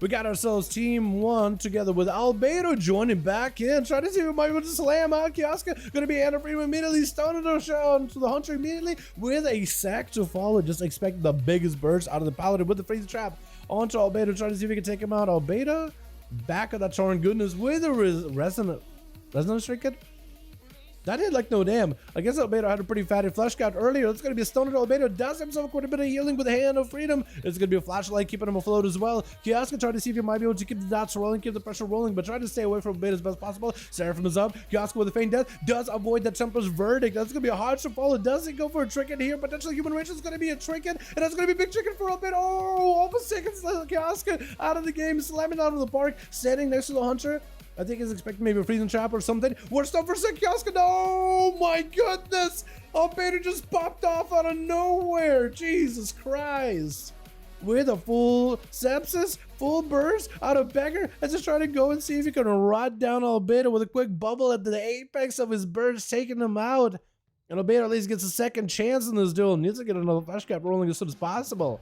We got ourselves Team 1 together with Albedo joining back in. Trying to see if we might be able to slam out Kioska. Gonna be Anna Freeman immediately stoning to the Hunter immediately with a sack to follow. Just expect the biggest burst out of the Paladin with the freeze trap. On to Albedo, trying to see if we can take him out. Albedo back of that Torrent goodness with a resonance trinket. That hit like no damn. I guess Albedo had a pretty fatty flesh count earlier. It's going to be a stone. Albedo does himself quite a bit of healing with the Hand of Freedom. It's going to be a flashlight keeping him afloat as well. Kioska trying to see if he might be able to keep the dots rolling, keep the pressure rolling, but try to stay away from Albedo as best as possible. Seraphim is up. Kioska with a feign death does avoid the Templar's verdict. That's going to be a hard to follow. Does he go for a trinket here? Potentially human rage is going to be a trinket, and that's going to be a big trinket for Albedo. Oh, almost seconds. Kioska out of the game, slamming out of the park, standing next to the Hunter. I think he's expecting maybe a freezing trap or something. Worst up for Kioska. Oh my goodness! Albedo just popped off out of nowhere. Jesus Christ. With a full sepsis, full burst out of Beggar. Let's just try to go and see if he can rot down Albedo with a quick bubble at the apex of his burst, taking him out. And Albedo at least gets a second chance in this duel. Needs to get another flash cap rolling as soon as possible.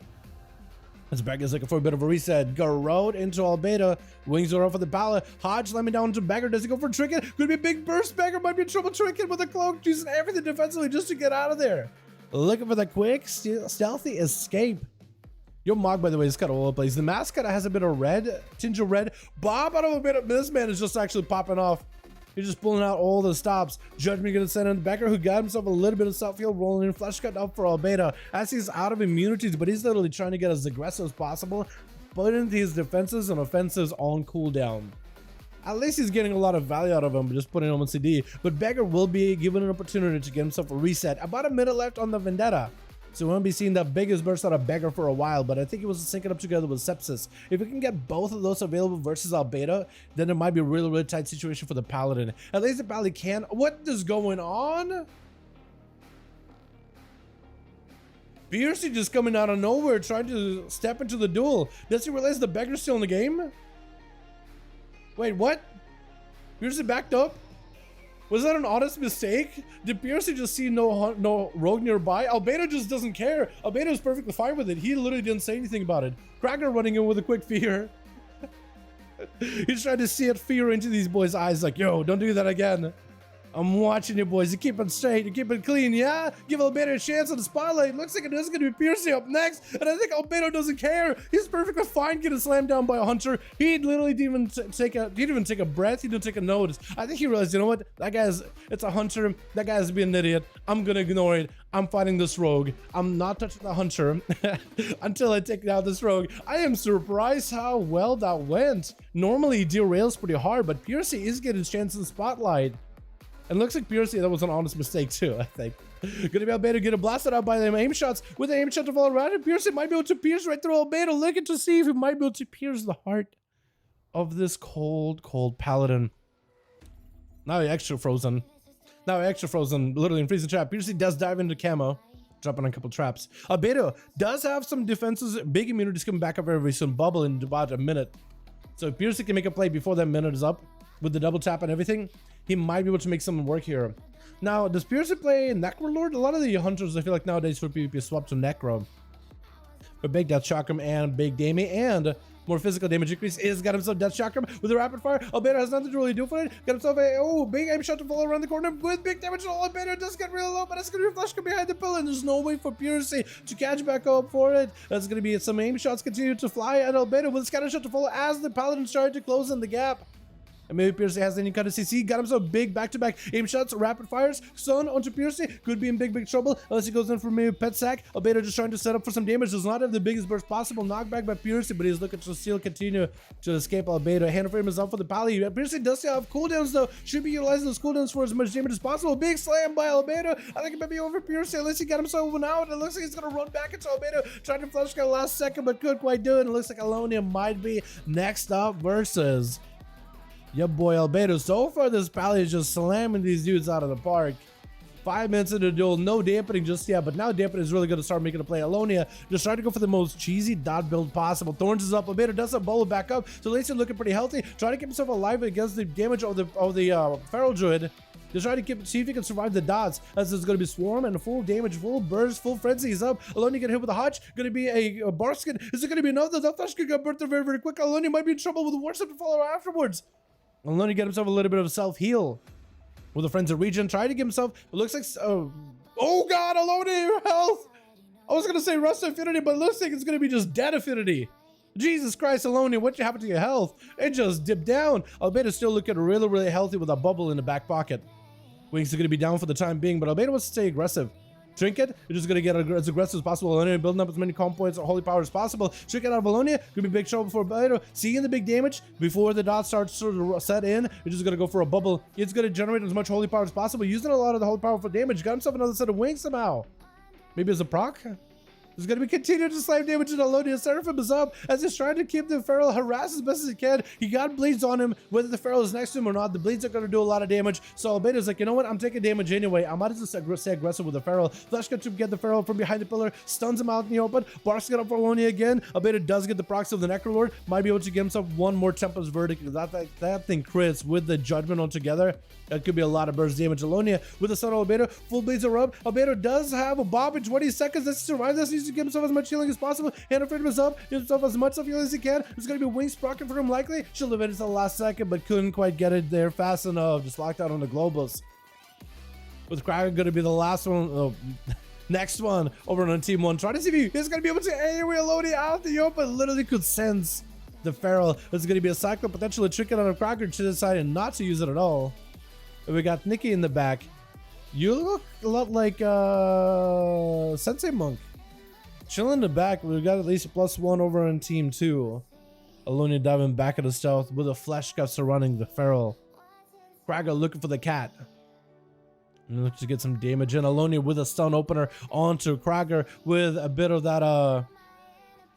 As Beggar's looking for a bit of a reset. Garrode into Albedo. Wings are off for the Pala. Hodge slamming down to Beggar. Does he go for a trinket? Could be a big burst. Beggar might be in trouble. Trinket with a cloak. Using everything defensively just to get out of there. Looking for the quick, stealthy escape. Your Mog, by the way, is kind of all over the place. The mask kind of has a bit of red, tinge of red. Bob out of a bit of this man is just actually popping off. He's just pulling out all the stops. Judgment gonna send in Becker, who got himself a little bit of self-heal rolling in. Flesh cut up for Albedo as he's out of immunities, but he's literally trying to get as aggressive as possible, putting his defenses and offenses on cooldown. At least he's getting a lot of value out of him, just putting him on CD. But Beggar will be given an opportunity to get himself a reset. About a minute left on the Vendetta. So we won't be seeing the biggest burst out of Beggar for a while, but I think it was syncing up together with Sepsis. If we can get both of those available versus Albedo, then it might be a really, really tight situation for the Paladin. At least the Paladin can. What is going on? Piercy just coming out of nowhere, trying to step into the duel. Does he realize the Beggar's still in the game? Wait, what? Piercy backed up? Was that an honest mistake? Did Piercy just see no rogue nearby? Albedo just doesn't care. Albedo is perfectly fine with it. He literally didn't say anything about it. Cracker running in with a quick fear. He's trying to see fear into these boys' eyes like, yo, don't do that again. I'm watching you boys. You keep it straight. You keep it clean, yeah? Give Albedo a chance on the spotlight. Looks like it is going to be Piercy up next. And I think Albedo doesn't care. He's perfectly fine getting slammed down by a Hunter. He literally didn't even take a breath. He didn't take a notice. I think he realized, you know what? It's a Hunter. That guy's being an idiot. I'm going to ignore it. I'm fighting this rogue. I'm not touching the Hunter until I take out this rogue. I am surprised how well that went. Normally, he derails pretty hard, but Piercy is getting a chance in the spotlight. And looks like Piercy, that was an honest mistake too, I think. Gonna be Albedo getting blasted out by them aim shots with the aim shot to fall around, and Piercy might be able to pierce right through Albedo, looking to see if he might be able to pierce the heart of this cold, cold Paladin. Now he extra frozen. Literally in freezing trap. Piercy does dive into camo, dropping on a couple traps. Albedo does have some defenses, big immunities coming back up very soon, bubble in about a minute. So if Piercy can make a play before that minute is up, with the double tap and everything, he might be able to make something work here. Now, does Piercy play Necrolord? A lot of the Hunters, I feel like nowadays for PvP swap to Necro. But big Death Chakram and big Damage and more physical damage increase is got himself Death Chakram with a rapid fire. Albedo has nothing to really do for it. Got himself a big aim shot to fall around the corner with big damage. Albedo does get real low, but it's gonna be a flash behind the pillar, and there's no way for Piercy to catch back up for it. That's gonna be some aim shots continue to fly at Albedo with a scatter shot to follow as the Paladin's trying to close in the gap. And maybe Piercy has any kind of CC. Got himself big back-to-back aim shots, rapid fires. Sun onto Piercy. Could be in big, big trouble unless he goes in for maybe Pet Sack. Albedo just trying to set up for some damage. Does not have the biggest burst possible. Knockback by Piercy, but he's looking to still continue to escape Albedo. Hand of Frame is up for the Pally. Piercy does still have cooldowns, though. Should be utilizing those cooldowns for as much damage as possible. Big slam by Albedo. I think it might be over Piercy unless he got himself one out. It looks like he's going to run back into Albedo. Trying to flash guy last second, but couldn't quite do it. It looks like Alonia might be next up versus your boy Albedo. So far, this Pally is just slamming these dudes out of the park. 5 minutes into the duel, no dampening just yet, but now dampening is really going to start making a play. Alonia just trying to go for the most cheesy dot build possible. Thorns is up, Albedo does a bubble back up, so Lacey looking pretty healthy, trying to keep himself alive against the damage of the Feral Druid. Just trying to see if he can survive the dots, as it's going to be Swarm and full damage, full burst, full frenzy. He's up. Alonia get hit with a Hotch. Going to be a Barskin. Is it going to be enough? The Flash could get burnt very, very quick. Alonia might be in trouble with the Warstep to follow afterwards. Alonia get himself a little bit of self-heal with a Frenzy Regen. Trying to give himself, it looks like, oh god, Alonia, your health. I was going to say Rust Affinity, but it looks like it's going to be just Dead Affinity. Jesus Christ, Alonia, what happened to your health? It just dipped down. Albedo's still looking really, really healthy with a bubble in the back pocket. Wings are going to be down for the time being, but Albedo wants to stay aggressive. Trinket, you're just going to get as aggressive as possible. Alonia building up as many comp points or holy power as possible. Trinket out of Alonia, going to be big trouble for Albedo. Seeing the big damage before the dot starts sort of set in, you're just going to go for a bubble. It's going to generate as much holy power as possible, using a lot of the holy power for damage. Got himself another set of wings somehow. Maybe as a proc? There's going to be continued to slave damage in Alonia. Seraphim is up as he's trying to keep the Feral harassed as best as he can. He got bleeds on him, whether the Feral is next to him or not. The bleeds are going to do a lot of damage. So Albedo's like, you know what? I'm taking damage anyway. I might as well stay aggressive with the Feral. Flash got to get the Feral from behind the pillar, stuns him out in the open. Barks get up for Alonia again. Albedo does get the procs of the Necrolord. Might be able to get himself one more Tempest Verdict. That thing crits with the Judgment altogether. That could be a lot of burst damage. Alonia with the Sun of Albedo. Full bleeds are up. Albedo does have a Bob in 20 seconds. Let's survive this. He needs to give himself as much healing as possible. Hand of Freedom is up. Give himself as much healing as he can. There's going to be Wings proccing for him likely. She'll live it until the last second, but couldn't quite get it there fast enough. Just locked out on the Globals. With Kraken going to be the last one. Oh, next one over on Team 1. Trying to see if he's going to be able to AoE Alonia out the open. Literally could sense the Feral. There's going to be a cycle potentially tricking on a Kraken. She decided not to use it at all. And we got Nikki in the back. You look a lot like Sensei Monk. Chilling in the back. We've got at least a +1 over on Team 2. Alonia diving back at the stealth with a flesh cuff surrounding the Feral. Kraga looking for the cat. And looks to get some damage in. Alonia with a stun opener onto Krager with a bit of that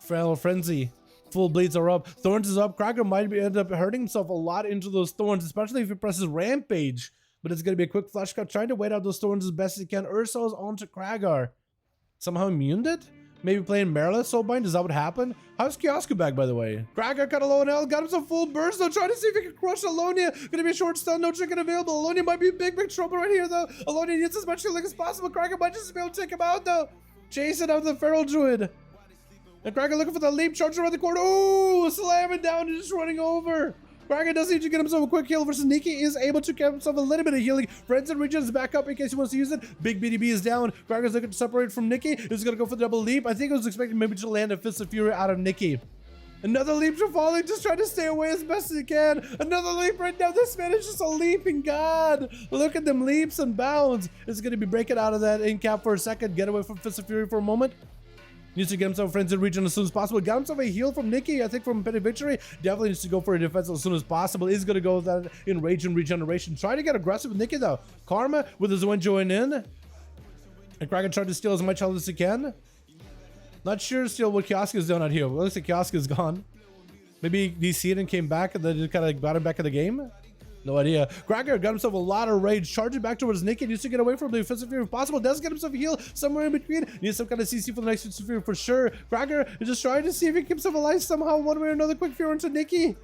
Feral Frenzy. Full bleeds are up. Thorns is up. Krager might end up hurting himself a lot into those thorns, especially if he presses Rampage. But it's going to be a quick flash cut, trying to wait out those thorns as best as he can. Ursol's onto Kragar. Somehow immuned it? Maybe playing Marilla Soulbind? Is that what happened? How's Kiosku back, by the way? Kragar cut a low and L, got himself full burst though, trying to see if he can crush Alonia. Gonna be a short stun, no chicken available. Alonia might be in big trouble right here though. Alonia needs as much healing as possible. Kragar might just be able to take him out though. Chasing out the Feral Druid. And Kragar looking for the leap, charge around the corner. Ooh, slamming down and just running over. Kragar does need to get himself a quick heal versus Nikki is able to get himself a little bit of healing. Frenzy Regen is back up in case he wants to use it. Big BDB is down. Kragar's looking to separate from Nikki. He's going to go for the double leap. I think I was expecting maybe to land a Fist of Fury out of Nikki. Another leap to falling, just trying to stay away as best as he can. Another leap right now. This man is just a leaping god. Look at them leaps and bounds. Is going to be breaking out of that in cap for a second. Get away from Fist of Fury for a moment. Needs to get himself Frenzy Regen as soon as possible. Got himself a heal from Nikki, I think from Petty Victory. Definitely needs to go for a defense as soon as possible. Is going to go with that in Rage and Regeneration. Trying to get aggressive with Nikki though. Karma with his win join in. And Kraken trying to steal as much health as he can. Not sure still what Kiosku is doing out here. It looks like Kiosku is gone. Maybe he see it and came back and then just kind of got him back in the game. No idea. Krager got himself a lot of rage, charging back towards Nikki. Needs to get away from the offensive fury if possible. Does get himself a heal somewhere in between. Needs some kind of CC for the next offensive fury for sure. Krager is just trying to see if he keeps himself alive somehow, one way or another. Quick fury into Nikki.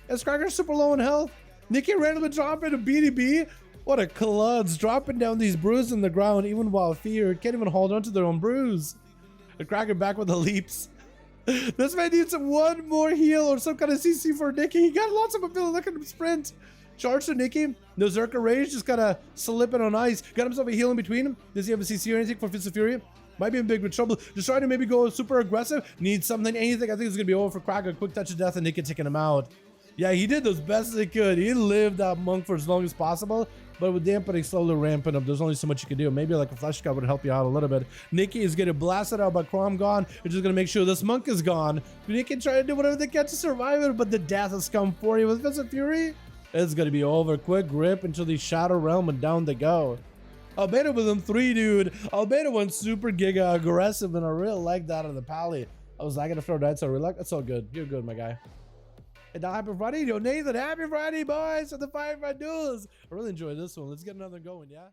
As Krager's super low in health. Nikki randomly dropping a BDB. What a cluds, dropping down these brews in the ground even while feared. Can't even hold on to their own brews. The Krager back with the leaps. This man needs one more heal or some kind of CC for Nikki. He got lots of ability. Look at him sprint. Charge to Nikki. No Zerka Rage, just kind of slipping on ice. Got himself a heal in between him. Does he have a CC or anything for Fist of Fury? Might be in big trouble. Just trying to maybe go super aggressive. Needs something, anything. I think it's going to be over for Kraken. Quick touch of death and Nikki taking him out. Yeah, he did as best as he could. He lived that monk for as long as possible. But with dampening slowly ramping up, there's only so much you can do. Maybe like a flash cut would help you out a little bit. Nikki is getting blasted out by Crom gone. We're just going to make sure this monk is gone. Nikki trying to do whatever they can to survive it, but the death has come for you with Fist of Fury. It's going to be over. Quick grip into the Shadow Realm and down they go. Albedo with them 3, dude. Albedo went super giga aggressive, and I really like that on the pally. I was lagging to throw that, so I really like that's all good. You're good, my guy. And now happy Friday, yo Nathan. Happy Friday, boys, for the 5 Duels. I really enjoyed this one. Let's get another going, yeah?